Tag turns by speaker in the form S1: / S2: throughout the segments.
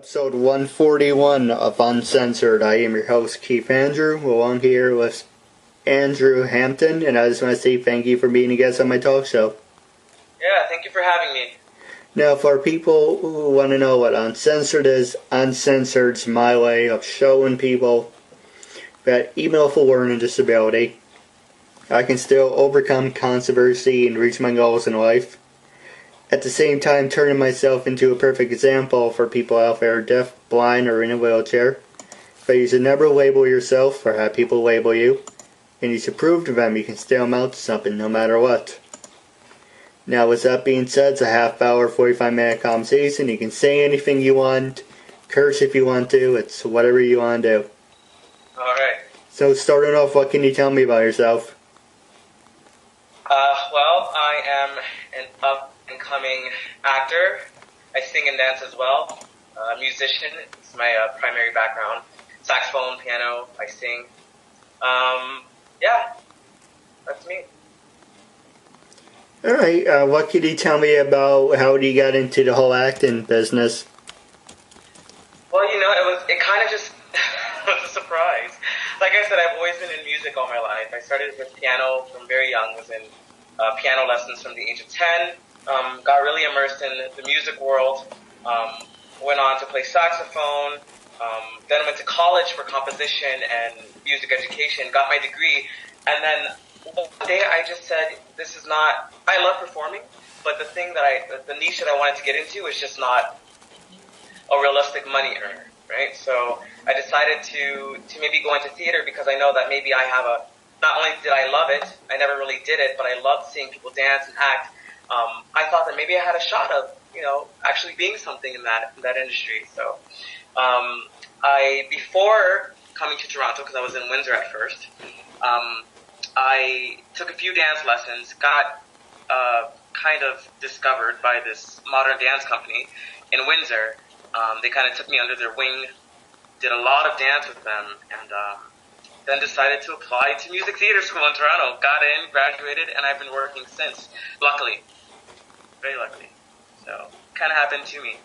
S1: Episode 141 of Uncensored. I am your host, Keith Andrew, along here with Andrew Hampton, and I just want to say thank you for being a guest on my talk show.
S2: Yeah, thank you for having me.
S1: Now, for people who want to know what Uncensored is, Uncensored's my way of showing people that even with a learning disability, I can still overcome controversy and reach my goals in life. At the same time, turning myself into a perfect example for people out there deaf, blind, or in a wheelchair. But you should never label yourself or have people label you, and you should prove to them you can still amount to something no matter what. Now, with that being said, it's a half-hour, 45-minute conversation. You can say anything you want, curse if you want to, it's whatever you want to do.
S2: Alright.
S1: So, starting off, what can you tell me about yourself?
S2: Well, I am an up-and-coming actor. I sing and dance as well. Musician is my primary background. Saxophone, piano, I sing. Yeah, that's me.
S1: Alright, what can you tell me about how you got into the whole acting business?
S2: Well, it kind of just was a surprise. Like I said, I've always been in music all my life. I started with piano from very young, was in piano lessons from the age of 10, got really immersed in the music world, went on to play saxophone, then went to college for composition and music education, got my degree, and then one day I just said, this is not, I love performing, but the niche that I wanted to get into is just not a realistic money earner, right? So I decided to maybe go into theater because I know that maybe I have not only did I love it, I never really did it, but I loved seeing people dance and act. I thought that maybe I had a shot of, actually being something in that industry. So, before coming to Toronto, because I was in Windsor at first, I took a few dance lessons, got kind of discovered by this modern dance company in Windsor. They kind of took me under their wing, did a lot of dance with them, and then decided to apply to music theater school in Toronto. Got in, graduated, and I've been working since. Luckily. Very luckily. So, kind of happened to me.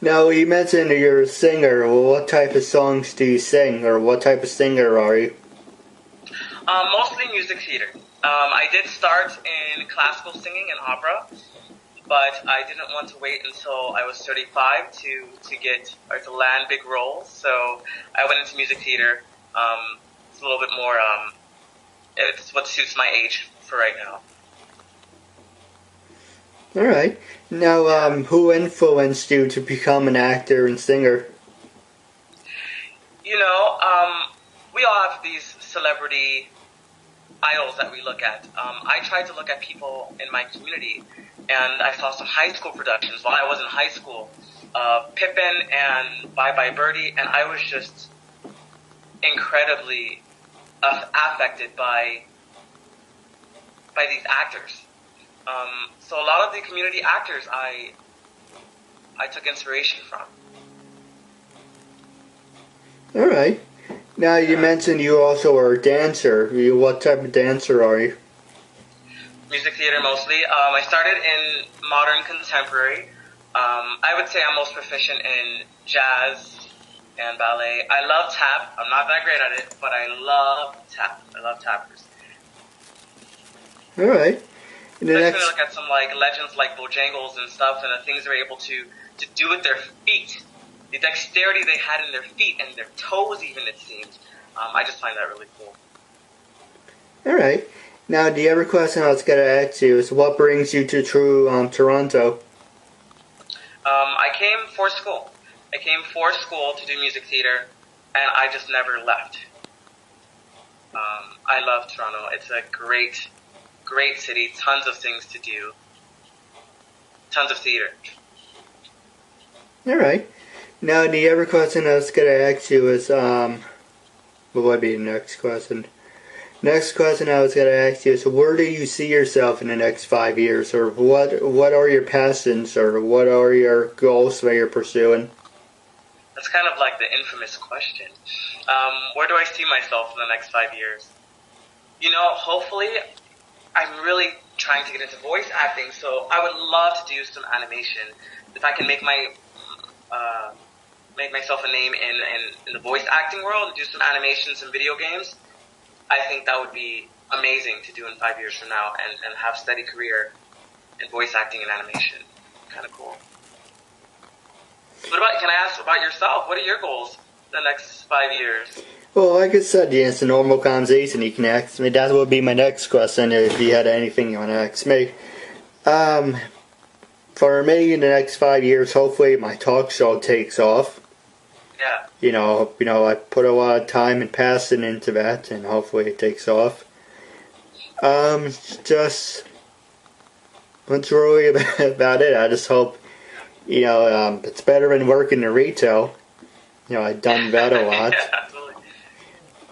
S1: Now, you mentioned you're a singer. Well, what type of songs do you sing, or what type of singer are you?
S2: Mostly music theater. I did start in classical singing and opera, but I didn't want to wait until I was 35 to land big roles. So I went into music theater. It's a little bit more, it's what suits my age for right now.
S1: Alright. Now, who influenced you to become an actor and singer?
S2: We all have these celebrity idols that we look at. I tried to look at people in my community, and I saw some high school productions while I was in high school, Pippin and Bye Bye Birdie, and I was just incredibly affected by these actors. So a lot of the community actors I took inspiration from.
S1: Alright. Now, you mentioned you also are a dancer. What type of dancer are you?
S2: Music theater mostly. I started in modern contemporary. I would say I'm most proficient in jazz and ballet. I love tap. I'm not that great at it, but I love tap. I love tappers.
S1: Alright.
S2: Especially look at some legends like Bojangles and stuff, and the things they're able to do with their feet. The dexterity they had in their feet and their toes even, it seems. I just find that really cool.
S1: Alright. Now, the other question I was going to ask you is, what brings you to Toronto?
S2: I came for school. I came for school to do music theater, and I just never left. I love Toronto. It's a great, great city. Tons of things to do. Tons of theater.
S1: Alright. Now, the other question I was going to ask you is, what would be the next question? Next question I was going to ask you is, where do you see yourself in the next 5 years? Or what are your passions, or what are your goals that you're pursuing?
S2: That's kind of like the infamous question. Where do I see myself in the next 5 years? Hopefully I'm really trying to get into voice acting, so I would love to do some animation. If I can make myself a name in the voice acting world, and do some animations and video games, I think that would be amazing to do in 5 years from now, and have a steady career in voice acting and animation. Kind of cool. Can I ask about yourself? What are your goals in the next 5 years?
S1: Well, like I said, yeah, it's a normal conversation. You can ask me. That would be my next question if you had anything you want to ask me. For me, in the next 5 years, hopefully my talk show takes off.
S2: Yeah.
S1: I put a lot of time and passion into that, and hopefully it takes off. Just don't worry about it. I just hope, it's better than working in retail. I've done that a lot.
S2: Yeah, absolutely.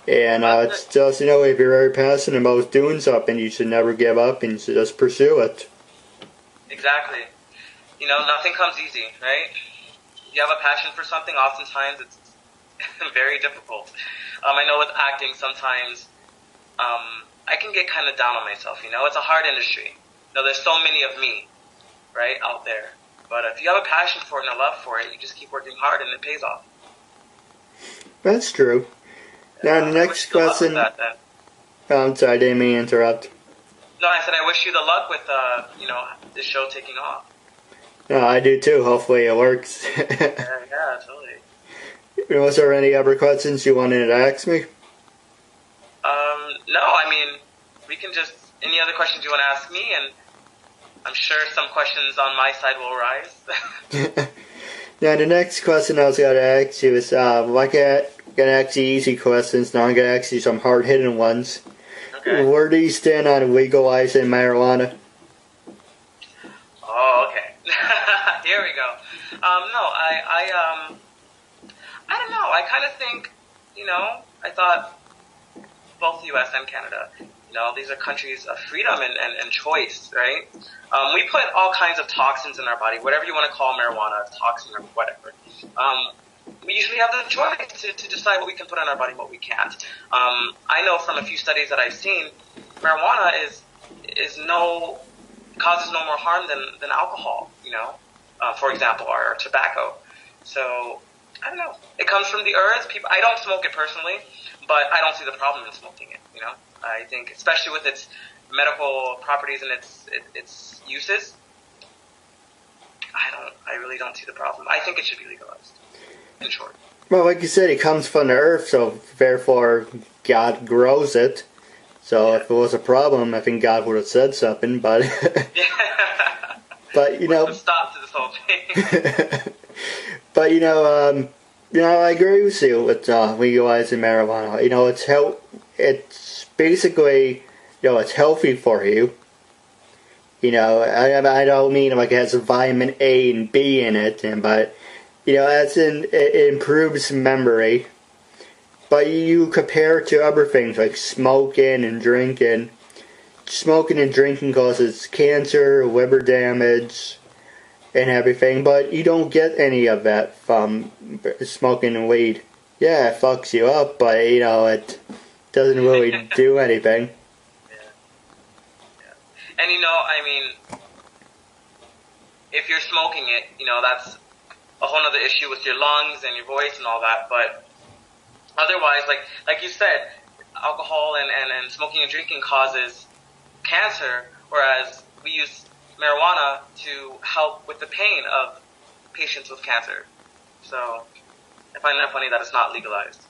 S1: And it's just, if you're very passionate about doing something, you should never give up, and you should just pursue it.
S2: Exactly. Nothing comes easy, right? You have a passion for something, oftentimes it's very difficult. I know with acting, sometimes I can get kind of down on myself, It's a hard industry. There's so many of me, right, out there. But if you have a passion for it and a love for it, you just keep working hard and it pays off.
S1: That's true. Now, the next question... I'm sorry, I didn't mean to interrupt.
S2: No, I said I wish you the luck with, this show taking off.
S1: No, I do too. Hopefully it works.
S2: Yeah, totally.
S1: Was there any other questions you wanted to ask me?
S2: No, we can just... Any other questions you want to ask me, and I'm sure some questions on my side will arise.
S1: Now, the next question I was going to ask you is, I'm going to ask you easy questions, now I'm going to ask you some hard-hitting ones.
S2: Okay.
S1: Where do you stand on legalizing marijuana?
S2: Oh, okay. Here we go. I don't know. I kind of think, I thought both the U.S. and Canada, these are countries of freedom and choice, right? We put all kinds of toxins in our body, whatever you want to call marijuana, toxin or whatever. We usually have the choice to decide what we can put in our body and what we can't. I know from a few studies that I've seen, marijuana causes no more harm than alcohol, for example, or tobacco. So, I don't know. It comes from the earth. I don't smoke it personally, but I don't see the problem in smoking it, I think, especially with its medical properties and its uses, I really don't see the problem. I think it should be legalized, in short.
S1: Well, like you said, it comes from the earth, so therefore God grows it. So if it was a problem, I think God would have said something, but... But,
S2: Put a stop to this whole thing.
S1: But, I agree with you with legalizing marijuana. It's basically, it's healthy for you. I don't mean like it has vitamin A and B in it, but, it improves memory. But you compare it to other things like smoking and drinking. Smoking and drinking causes cancer, liver damage, and everything, but you don't get any of that from smoking and weed. Yeah, it fucks you up, but, it doesn't really do anything.
S2: Yeah. And, if you're smoking it, that's a whole other issue with your lungs and your voice and all that, but otherwise, like you said, alcohol and smoking and drinking causes cancer, whereas we use marijuana to help with the pain of patients with cancer. So I find that funny that it's not legalized.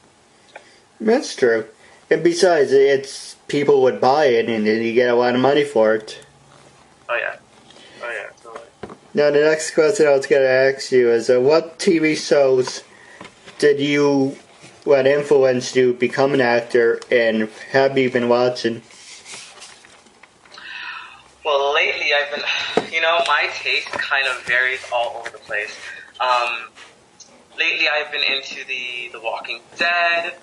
S2: That's
S1: true. And besides, it's people would buy it and you get a lot of money for it.
S2: Oh yeah, totally.
S1: Now the next question I was going to ask you is, what TV shows what influenced you become an actor, and have you been watching?
S2: Well, lately I've been, my taste kind of varies all over the place. Lately I've been into The Walking Dead.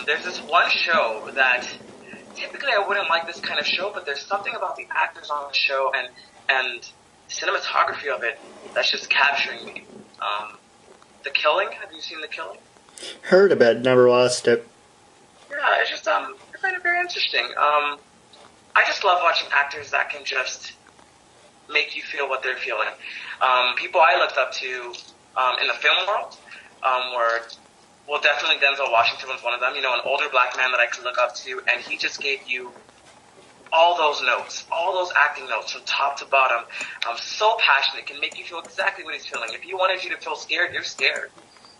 S2: There's this one show that typically I wouldn't like this kind of show, but there's something about the actors on the show and cinematography of it that's just capturing me. The Killing. Have you seen The Killing?
S1: Heard of it, never watched it.
S2: Yeah, it's just I find it very interesting. I just love watching actors that can just make you feel what they're feeling. People I looked up to in the film world were, well, definitely Denzel Washington was one of them. You know, an older black man that I could look up to, and he just gave you all those notes, all those acting notes from top to bottom. So passionate, can make you feel exactly what he's feeling. If he wanted you to feel scared, you're scared.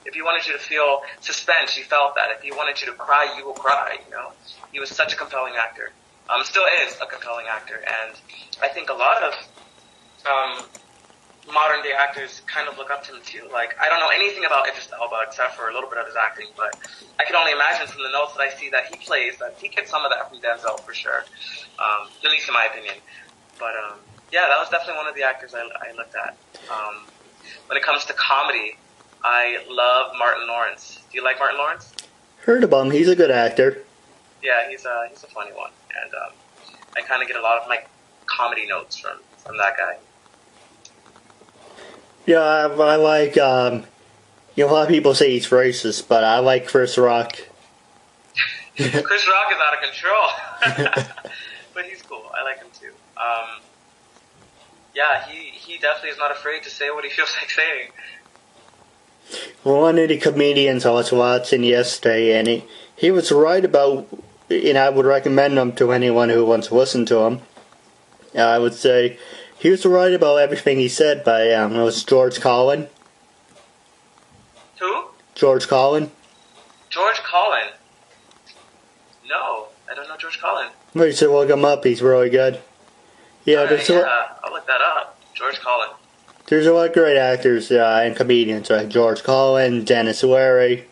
S2: If he wanted you to feel suspense, you felt that. If he wanted you to cry, you will cry. You know, he was such a compelling actor. Still is a compelling actor, and I think a lot of modern day actors kind of look up to him too. Like, I don't know anything about Idris Elba except for a little bit of his acting, but I can only imagine from the notes that I see that he plays that he gets some of that from Denzel for sure, at least in my opinion. But yeah, that was definitely one of the actors I looked at. When it comes to comedy, I love Martin Lawrence. Do you like Martin Lawrence?
S1: Heard of him. He's a good actor.
S2: Yeah, he's a funny one, and I kind of get a lot of my comedy notes from that guy.
S1: Yeah, I like, you know, a lot of people say he's racist, but I like Chris Rock.
S2: Chris Rock is out of control. But he's cool. I like him too. Yeah, he definitely is not afraid to say what he feels like saying.
S1: One of the comedians I was watching yesterday, and he was right about, and I would recommend him to anyone who wants to listen to him. I would say he was right about everything he said by, it was George Carlin.
S2: Who?
S1: George Carlin.
S2: George Carlin? No, I don't know George Carlin.
S1: You should look him up, he's really good. Yeah,
S2: I'll look that up. George Carlin.
S1: There's a lot of great actors and comedians, like George Carlin, Dennis Leary,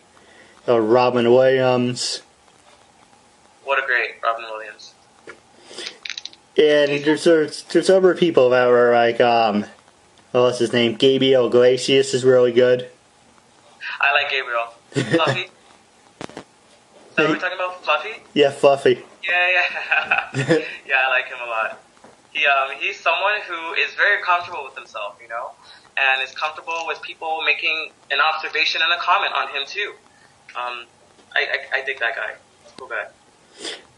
S1: Robin Williams.
S2: What a great Robin Williams.
S1: And there's other people that were like, what's his name? Gabriel Iglesias is really good.
S2: I like Gabriel. Fluffy? Is that what we're talking about? Fluffy?
S1: Yeah, Fluffy.
S2: Yeah. Yeah, I like him a lot. He's someone who is very comfortable with himself, you know, and is comfortable with people making an observation and a comment on him too. I dig that guy. He's a cool guy.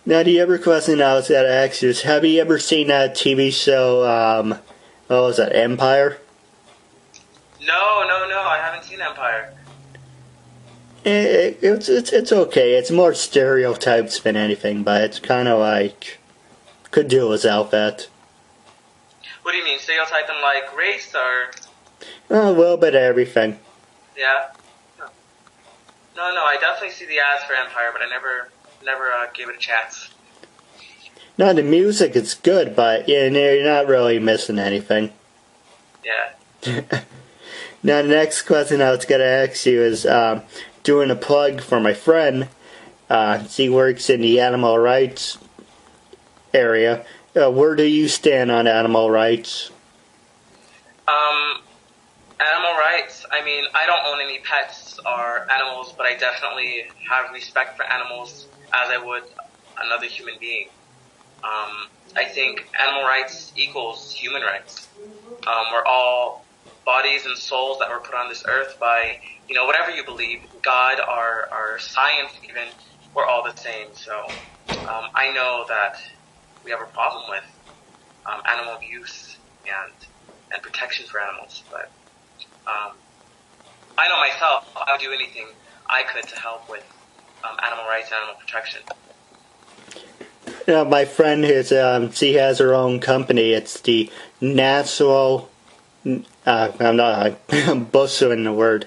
S1: Now, the other question I was going to ask you is, have you ever seen that TV show, what was that, Empire?
S2: No, I haven't seen Empire.
S1: It's okay. It's more stereotypes than anything, but it's kind of like, could do without that.
S2: What do you mean, stereotype in like race or?
S1: A little bit of everything.
S2: Yeah? No, I definitely see the ads for Empire, but I never gave it a chance.
S1: No, the music is good, but you're not really missing anything.
S2: Yeah.
S1: Now, the next question I was going to ask you is doing a plug for my friend. She works in the animal rights area. Where do you stand on animal rights?
S2: Animal rights, I mean, I don't own any pets or animals, but I definitely have respect for animals as I would another human being. I think animal rights equals human rights. We're all bodies and souls that were put on this earth by, you know, whatever you believe, God or science even, we're all the same. So I know that we have a problem with animal abuse and protection for animals, but I know myself, I would do anything I could to help with animal rights and animal protection.
S1: My friend is, she has her own company. It's the National, I'm butchering the word.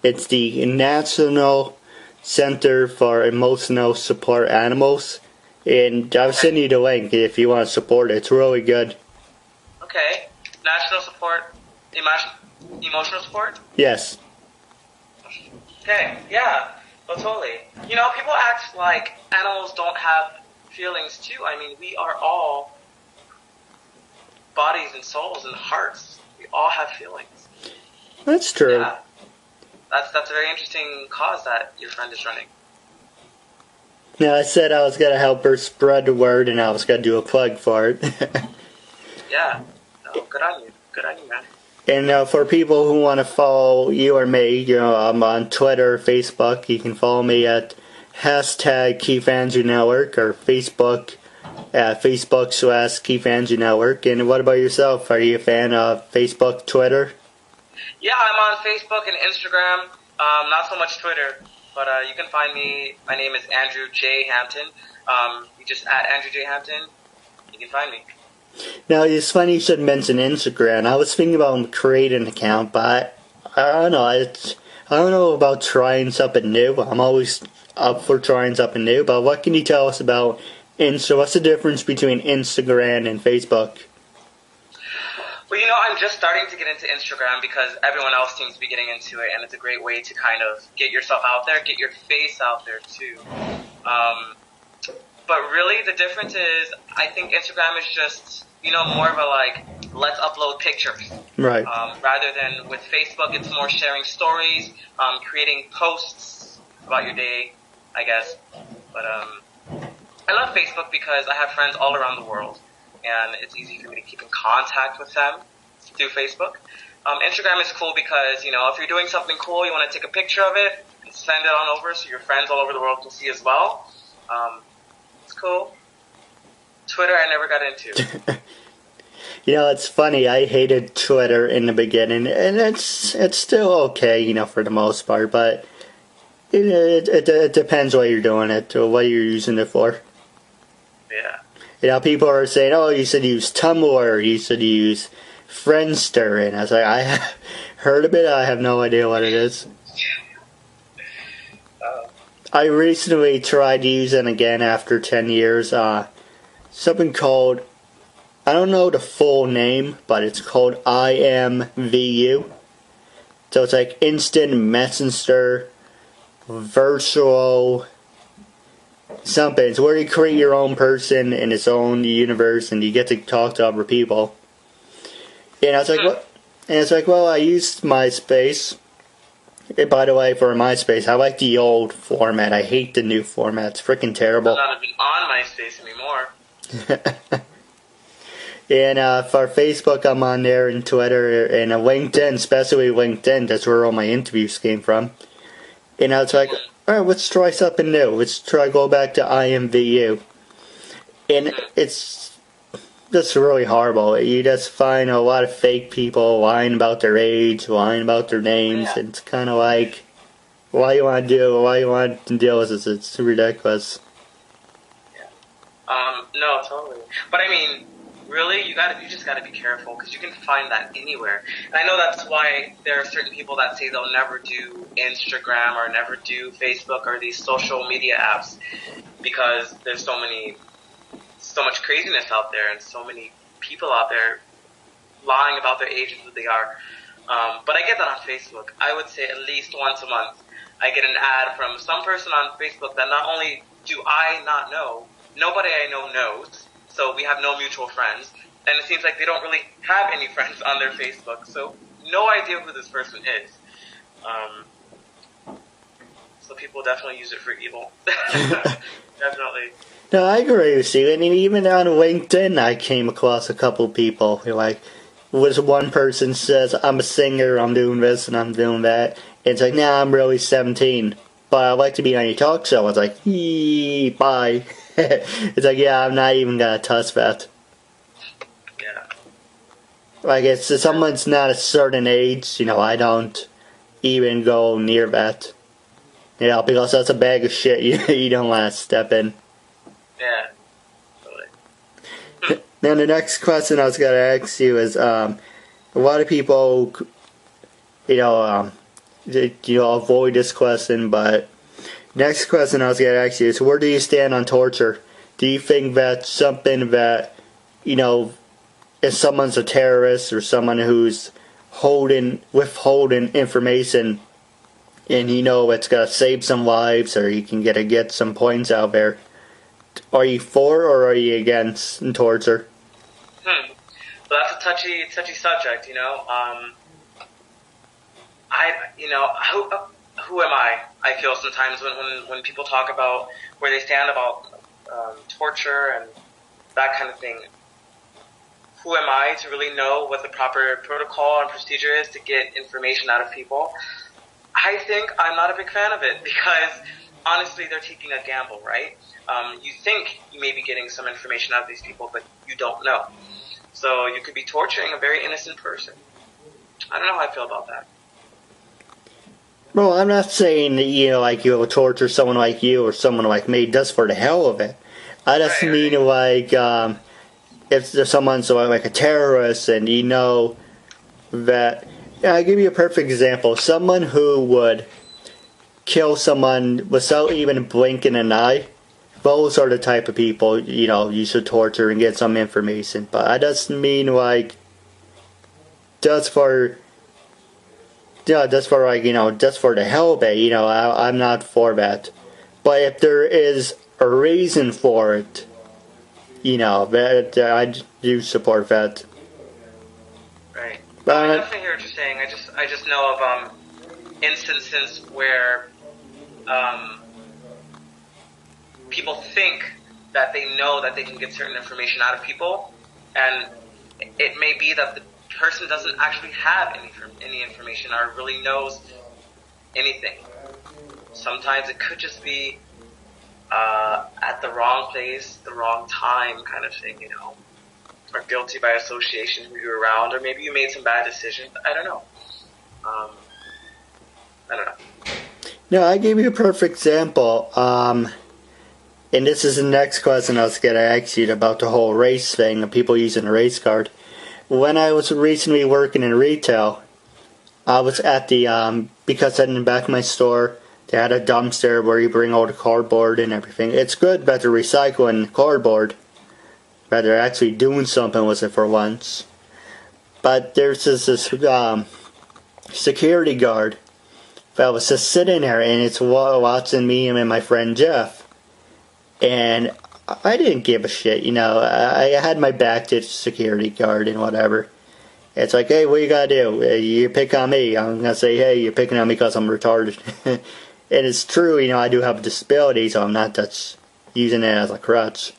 S1: It's the National Center for Emotional Support Animals. And I'll send you the link if you want to support it. It's really good.
S2: Okay. National support, emotional support?
S1: Yes.
S2: Okay, yeah. Well, totally. You know, people act like animals don't have feelings too. I mean, we are all bodies and souls and hearts. We all have feelings.
S1: That's true.
S2: Yeah. That's a very interesting cause that your friend is running.
S1: Now, I said I was going to help her spread the word, and I was going to do a plug for it.
S2: Yeah. No, good on you. Good on you, man.
S1: And for people who want to follow you or me, you know, I'm on Twitter, Facebook. You can follow me at #KeithAndrewNetWork or Facebook, at Facebook/KeithAndrewNetwork. And what about yourself? Are you a fan of Facebook, Twitter?
S2: Yeah, I'm on Facebook and Instagram. Not so much Twitter, but you can find me. My name is Andrew J. Hampton. You just add Andrew J. Hampton. You can find me.
S1: Now, it's funny you should mention Instagram. I was thinking about creating an account, but I don't know. I don't know about trying something new. I'm always up for trying something new, but what can you tell us about Insta? What's the difference between Instagram and Facebook?
S2: Well, I'm just starting to get into Instagram because everyone else seems to be getting into it, and it's a great way to kind of get yourself out there, get your face out there too. But really, the difference is, I think Instagram is just, more of a let's upload pictures.
S1: Right.
S2: Rather than with Facebook, it's more sharing stories, creating posts about your day, I guess. But I love Facebook because I have friends all around the world, and it's easy for me to keep in contact with them through Facebook. Instagram is cool because, if you're doing something cool, you want to take a picture of it, send it on over so your friends all over the world can see as well. It's cool. Twitter, I never got into.
S1: It's funny. I hated Twitter in the beginning, and it's still okay, for the most part. But it depends what you're doing it, or what you're using it for.
S2: Yeah.
S1: People are saying, "Oh, you should use Tumblr. You should use Friendster," and I was like, "I have heard of it. I have no idea what it is." I recently tried using again after 10 years. Something called, I don't know the full name, but it's called IMVU. So it's like Instant Messenger Virtual something. It's where you create your own person in its own universe, and you get to talk to other people. And I was like, what? And it's like, well, I used MySpace. And by the way, for MySpace, I like the old format. I hate the new format. It's freaking terrible.
S2: I'm not even on MySpace anymore.
S1: And for Facebook, I'm on there, and Twitter, and LinkedIn, especially LinkedIn. That's where all my interviews came from. And I was like, all right, let's try something new. Let's try go back to IMVU. And it's just really horrible. You just find a lot of fake people lying about their age, lying about their names.
S2: Yeah.
S1: And it's kind of like, why you want to deal with this? It's ridiculous.
S2: No, totally. But I mean, really, you just gotta be careful because you can find that anywhere. And I know that's why there are certain people that say they'll never do Instagram or never do Facebook or these social media apps because there's so much craziness out there and so many people out there lying about their age and who they are. But I get that on Facebook. I would say at least once a month I get an ad from some person on Facebook that not only do I not know, nobody I know knows, so we have no mutual friends, and it seems like they don't really have any friends on their Facebook, so no idea who this person is. So people definitely use it for evil. Definitely.
S1: No, I agree with you. I mean, even on LinkedIn, I came across a couple people who, was one person says, I'm a singer, I'm doing this and I'm doing that. And it's like, nah, I'm really 17, but I'd like to be on your talk show. It's like, bye. It's like, yeah, I'm not even going to touch that.
S2: Yeah.
S1: If someone's not a certain age, I don't even go near that. Because that's a bag of shit you don't want to step in.
S2: Yeah. Totally.
S1: Now, the next question I was going to ask you is, a lot of people, avoid this question, but next question I was going to ask you is, where do you stand on torture? Do you think that's something that, if someone's a terrorist or someone who's withholding information and it's going to save some lives or you can get some points out there, are you for or are you against torture?
S2: Well, that's a touchy subject, who am I? I feel sometimes when people talk about where they stand about torture and that kind of thing. Who am I to really know what the proper protocol and procedure is to get information out of people? I think I'm not a big fan of it because honestly, they're taking a gamble, right? You think you may be getting some information out of these people, but you don't know. So you could be torturing a very innocent person. I don't know how I feel about that.
S1: Well, I'm not saying that, like you'll torture someone like you or someone like me just for the hell of it. I just mean like if there's someone's like a terrorist and you know that. I'll give you a perfect example. Someone who would kill someone without even blinking an eye. Those are the type of people, you should torture and get some information. But I just mean like just for just for the hell of it, I'm not for that. But if there is a reason for it, that I do support that.
S2: Right. I definitely hear what you're saying. I just know of instances where people think that they know that they can get certain information out of people, and it may be that the person doesn't actually have any information or really knows anything. Sometimes it could just be at the wrong place, the wrong time kind of thing, or guilty by association who you're around, or maybe you made some bad decisions. I don't know. I don't know.
S1: No, I gave you a perfect example. And this is the next question I was going to ask you about the whole race thing of people using a race card. When I was recently working in retail, I was at the, because in the back of my store, they had a dumpster where you bring all the cardboard and everything. It's good that they're recycling cardboard, that they're actually doing something with it for once. But there's this security guard that was just sitting there, and it's watching me and my friend Jeff. And I didn't give a shit, I had my back to the security guard and whatever. It's like, hey, what you gotta do? You pick on me. I'm gonna say, hey, you're picking on me because I'm retarded. And it's true, I do have a disability, so I'm not just using it as a crutch.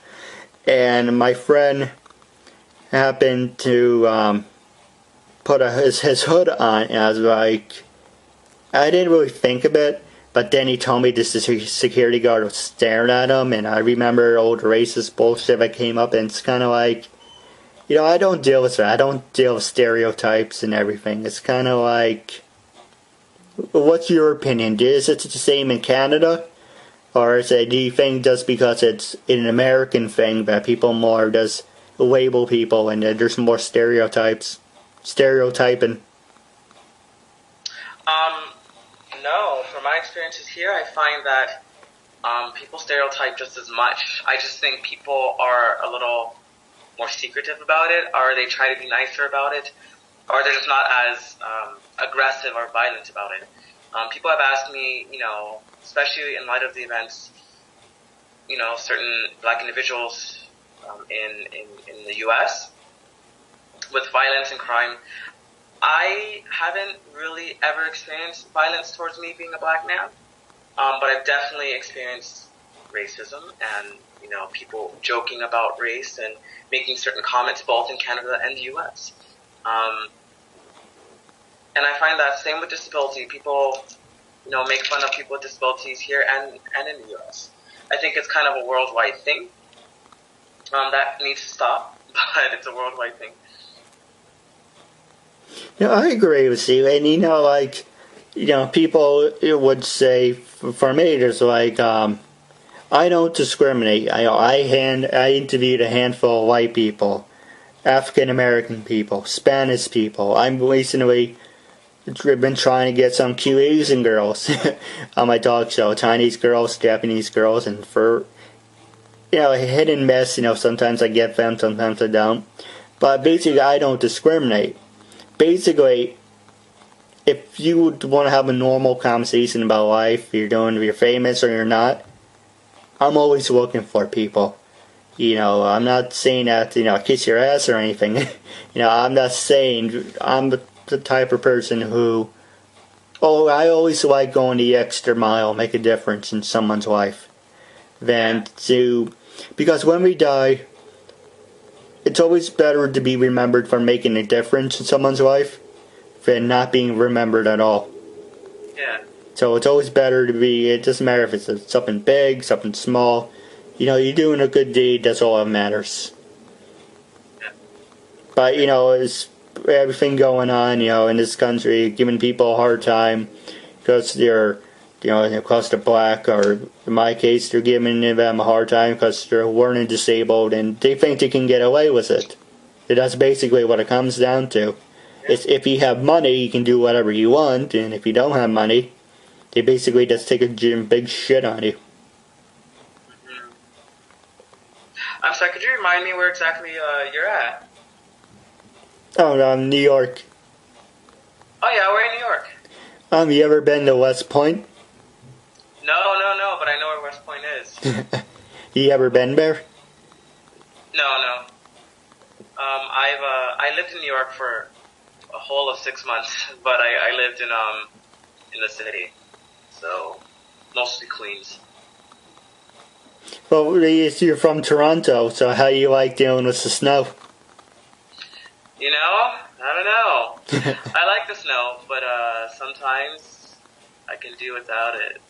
S1: And my friend happened to put his hood on, and I was like, I didn't really think of it. But then he told me this security guard was staring at him, and I remember old racist bullshit that came up, and it's kind of like, I don't deal with that. I don't deal with stereotypes and everything. It's kind of like, what's your opinion? Is it the same in Canada? Or do you think just because it's an American thing that people more just label people and there's more stereotyping?
S2: No, from my experiences here, I find that people stereotype just as much. I just think people are a little more secretive about it, or they try to be nicer about it, or they're just not as aggressive or violent about it. People have asked me, especially in light of the events, certain black individuals in the U.S. with violence and crime. I haven't really ever experienced violence towards me being a black man, but I've definitely experienced racism and, people joking about race and making certain comments both in Canada and the U.S. And I find that same with disability. People, make fun of people with disabilities here and in the U.S. I think it's kind of a worldwide thing that needs to stop, but it's a worldwide thing.
S1: I agree with you, and people would say, for me, there's like, I don't discriminate. I interviewed a handful of white people, African American people, Spanish people. I'm recently been trying to get some cute Asian girls on my talk show, Chinese girls, Japanese girls, and for hit and miss. Sometimes I get them, sometimes I don't. But basically, I don't discriminate. Basically, if you want to have a normal conversation about life, you're famous or you're not, I'm always looking for people. I'm not saying that, kiss your ass or anything. I'm not saying I'm the type of person who, I always like going the extra mile, make a difference in someone's life. Because when we die, it's always better to be remembered for making a difference in someone's life than not being remembered at all.
S2: Yeah.
S1: So it's always better to be, it doesn't matter if it's something big, something small. You're doing a good deed, that's all that matters. But, it's everything going on, in this country, giving people a hard time because because they're black, or in my case, they're giving them a hard time because they're learning disabled, and they think they can get away with it. And that's basically what it comes down to. It's if you have money, you can do whatever you want, and if you don't have money, they basically just take a big shit on you.
S2: Mm-hmm. I'm sorry, could you remind me where exactly you're at?
S1: Oh, New York.
S2: Oh yeah, we're in New York.
S1: You ever been to West Point?
S2: No, but I know where West Point is.
S1: You ever been there?
S2: No. I lived in New York for a whole of 6 months, but I lived in the city, so mostly Queens.
S1: Well, you're from Toronto, so how do you like dealing with the snow?
S2: I don't know. I like the snow, but sometimes I can do without it.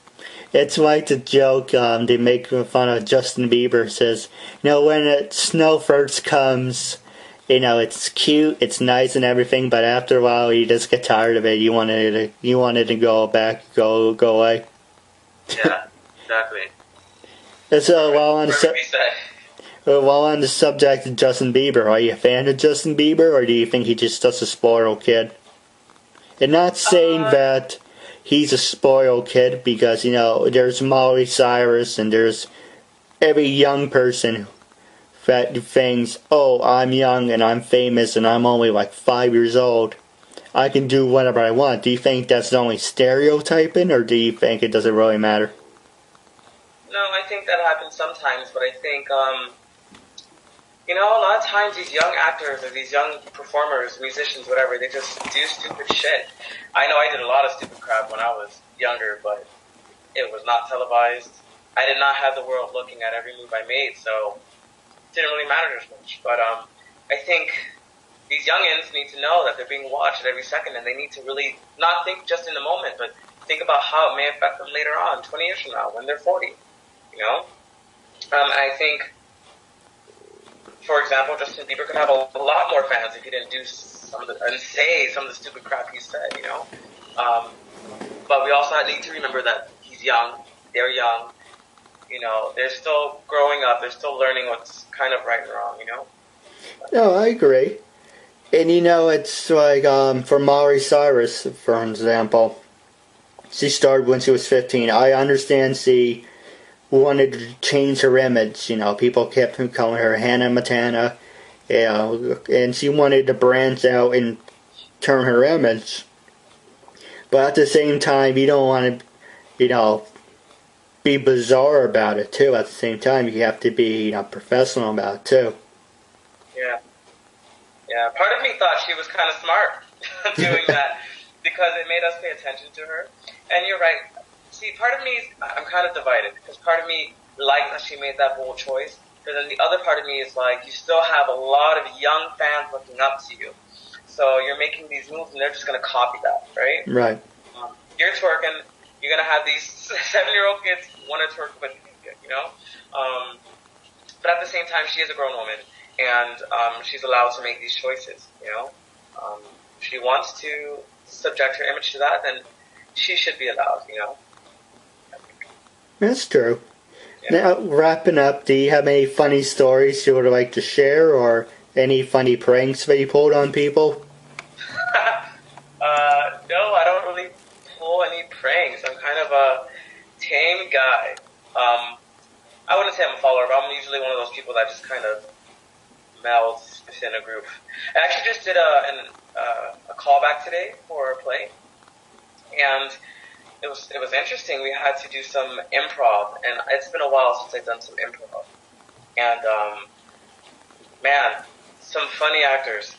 S1: It's like the joke they make fun of Justin Bieber says, when the snow first comes, it's cute, it's nice and everything, but after a while you just get tired of it. You want it to go away.
S2: Yeah, exactly.
S1: So while on the subject of Justin Bieber, are you a fan of Justin Bieber, or do you think he just does a spoiled kid? And not saying that he's a spoiled kid, because, there's Miley Cyrus and there's every young person that thinks, oh, I'm young and I'm famous and I'm only like 5 years old. I can do whatever I want. Do you think that's only stereotyping, or do you think it doesn't really matter?
S2: No, I think that happens sometimes, but I think, a lot of times these young actors or these young performers, musicians, whatever, they just do stupid shit. I know I did a lot of stupid crap when I was younger, but it was not televised. I did not have the world looking at every move I made, so it didn't really matter as much. But I think these youngins need to know that they're being watched at every second, and they need to really not think just in the moment, but think about how it may affect them later on, 20 years from now, when they're 40. I think, for example, Justin Bieber could have a lot more fans if he didn't do say some of the stupid crap he said, But we also need to remember that he's young, they're young, they're still growing up, they're still learning what's kind of right and wrong,
S1: No, I agree. And it's like, for Miley Cyrus, for example, she started when she was 15. I understand she wanted to change her image. People kept calling her Hannah Montana, and she wanted to branch out and turn her image. But at the same time, you don't want to, be bizarre about it too. At the same time, you have to be, professional about it too.
S2: Yeah. Part of me thought she was kind of smart doing that, because it made us pay attention to her. And you're right. See, part of me, I'm kind of divided, because part of me likes that she made that bold choice, but then the other part of me is like, you still have a lot of young fans looking up to you. So you're making these moves, and they're just going to copy that, right?
S1: Right.
S2: You're twerking, you're going to have these 7-year-old kids want to twerk with you, But at the same time, she is a grown woman, and she's allowed to make these choices, If she wants to subject her image to that, then she should be allowed,
S1: That's true.
S2: Yeah.
S1: Now, wrapping up, do you have any funny stories you would like to share, or any funny pranks that you pulled on people?
S2: No, I don't really pull any pranks. I'm kind of a tame guy. I wouldn't say I'm a follower, but I'm usually one of those people that just kind of melds within a group. I actually just did a callback today for a play, and it was interesting. We had to do some improv, and it's been a while since I've done some improv. And man, some funny actors.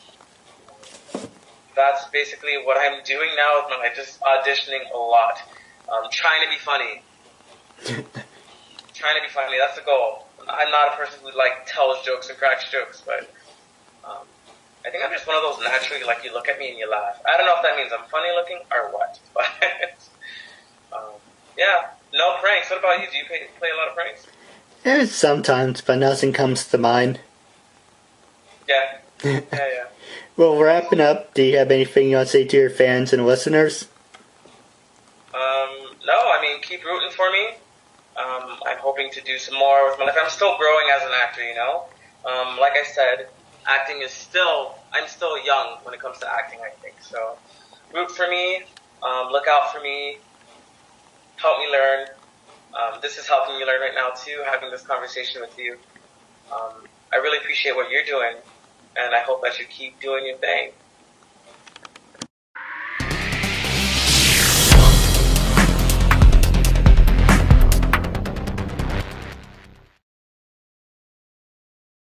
S2: That's basically what I'm doing now with my life, just auditioning a lot, trying to be funny. Trying to be funny, that's the goal. I'm not a person who tells jokes and cracks jokes, but I think I'm just one of those naturally, you look at me and you laugh. I don't know if that means I'm funny looking or what, but Yeah. No pranks. What about you? Do you play a lot of pranks?
S1: Sometimes, but nothing comes to mind.
S2: Yeah. Yeah.
S1: Well, wrapping up, do you have anything you want to say to your fans and listeners?
S2: No, I mean, keep rooting for me. I'm hoping to do some more with my life. I'm still growing as an actor, you know. Like I said, acting is I'm still young when it comes to acting, I think. So, root for me, look out for me, help me learn. This is helping me learn right now, too, having this conversation with you. I really appreciate what you're doing, and I hope that you keep doing your thing.